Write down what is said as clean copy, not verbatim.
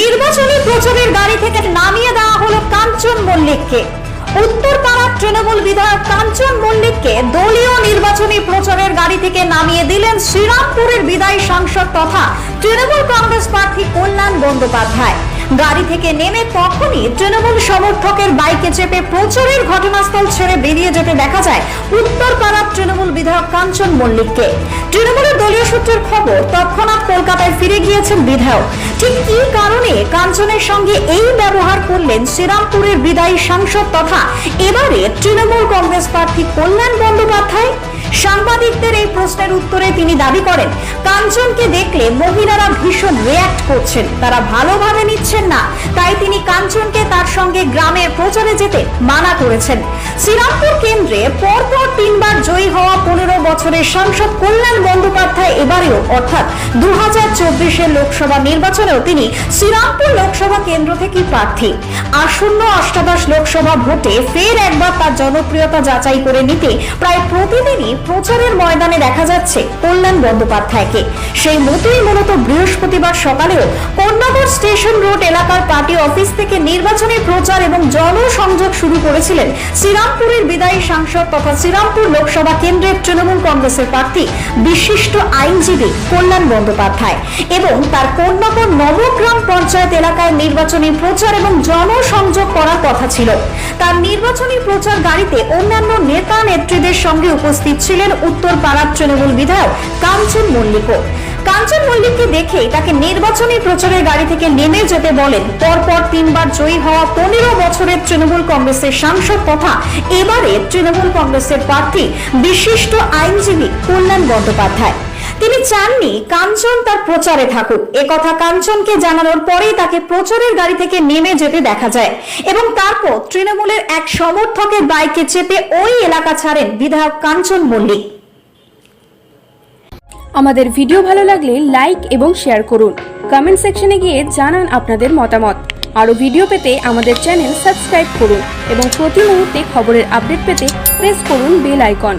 নির্বাচনী প্রচারের গাড়ি থেকে নামিয়ে দেওয়া হলো কাঞ্চন মল্লিককে। উত্তরপাড়ার তৃণমূল বিধায়ক কাঞ্চন মল্লিককে দলীয় নির্বাচনী প্রচারের গাড়ি থেকে নামিয়ে দিলেন শ্রীরামপুরের বিদায়ী সাংসদ তথা তৃণমূল কংগ্রেস প্রার্থী কল্যাণ বন্দ্যোপাধ্যায়। গাড়ি থেকে নেমে তখনই তৃণমূল সমর্থকের বাইকে চেপে প্রচারের ঘটনাস্থল ছেড়ে বেরিয়ে যেতে দেখা যায় উত্তরপাড়ার তৃণমূল বিধায়ক কাঞ্চন মল্লিককে। তৃণমূলের দলীয় সূত্রের খবর, তৎক্ষণাৎ কলকাতায় ফিরে গিয়েছেন বিধায়ক। ঠিক কি কারণে কাঞ্চনের সঙ্গে এই ব্যবহার করলেন শ্রীরামপুরের বিদায়ী সাংসদ তথা এবারে তৃণমূল কংগ্রেস প্রার্থী কল্যাণ বন্দ্যোপাধ্যায়? সাংবাদিকদের এই প্রশ্নের উত্তরে তিনি দাবি করেন, কাঞ্চনকে দেখলে মহিলারা ভীষণ রিয়্যাক্ট করছেন, তারা ভালোভাবে নিচ্ছেন না, তাই তিনি কাঞ্চনকে তার সঙ্গে গ্রামের প্রচারে যেতে মানা করেছেন। শ্রীরামপুর কেন্দ্রে পরপর 3 বার জয়ী হওয়া 15 বছরের সাংসদ কল্যাণ বন্দ্যোপাধ্যায় এবারেও অর্থাৎ 2024 লোকসভা নির্বাচনেও তিনি শ্রীরামপুর লোকসভা কেন্দ্র থেকে প্রার্থী। আসন্ন অষ্টাদশ লোকসভা ভোটে ফের একবার তার জনপ্রিয়তা যাচাই করে নিতে প্রায় প্রতিদিনই প্রচারের ময়দানে দেখা যাচ্ছে কল্যাণ বন্দ্যোপাধ্যায়কে। সেই মতোই মূলত বৃহস্পতিবার সকালেও কোন্নগর স্টেশন রোড এলাকার পার্টি অফিস থেকে নির্বাচনী প্রচার এবং জনসংযোগ শুরু করেছিলেন শ্রীরামপুরের বিদায়ী সাংসদ তথা শ্রীরামপুর লোকসভা কেন্দ্রের তৃণমূল কংগ্রেসের প্রার্থী বিশিষ্ট আইনজীবী কল্যাণ বন্দ্যোপাধ্যায় এবং তার কোন্নগর নবগ্রাম পঞ্চায়েত এলাকায় নির্বাচনী প্রচার এবং জনসংযোগ করার কথা ছিল। তার নির্বাচনী প্রচার গাড়িতে অন্যান্য নেতা নেত্রীদের সঙ্গে উপস্থিত ছিলেন উত্তরপাড়ার তৃণমূল বিধায়ক কাঞ্চন মল্লিকও। কাঞ্চন মল্লিককে দেখেই তাকে নির্বাচনী প্রচারের গাড়ি থেকে নেমে যেতে বলেন পরপর 3 বার জয়ী হওয়া 15 বছরের তৃণমূল কংগ্রেসের সাংসদ তথা এবারে তৃণমূল কংগ্রেসের প্রার্থী বিশিষ্ট আইনজীবী কল্যাণ বন্দ্যোপাধ্যায়। তিনি চাননি কাঞ্চন তার প্রচারে থাকুক। একথা কাঞ্চনকে জানানোর পরেই তাকে প্রচারের গাড়ি থেকে নেমে যেতে দেখা যায় এবং তারপর তৃণমূলের এক সমর্থকের বাইকে চেপে ওই এলাকা ছাড়েন বিধায়ক কাঞ্চন মল্লিক। আমাদের ভিডিও ভালো লাগলে লাইক এবং শেয়ার করুন। কমেন্ট সেকশনে গিয়ে জানান আপনাদের মতামত। আরো ভিডিও পেতে আমাদের চ্যানেল সাবস্ক্রাইব করুন এবং প্রতি মুহূর্তে খবরের আপডেট পেতে প্রেস করুন বেল আইকন।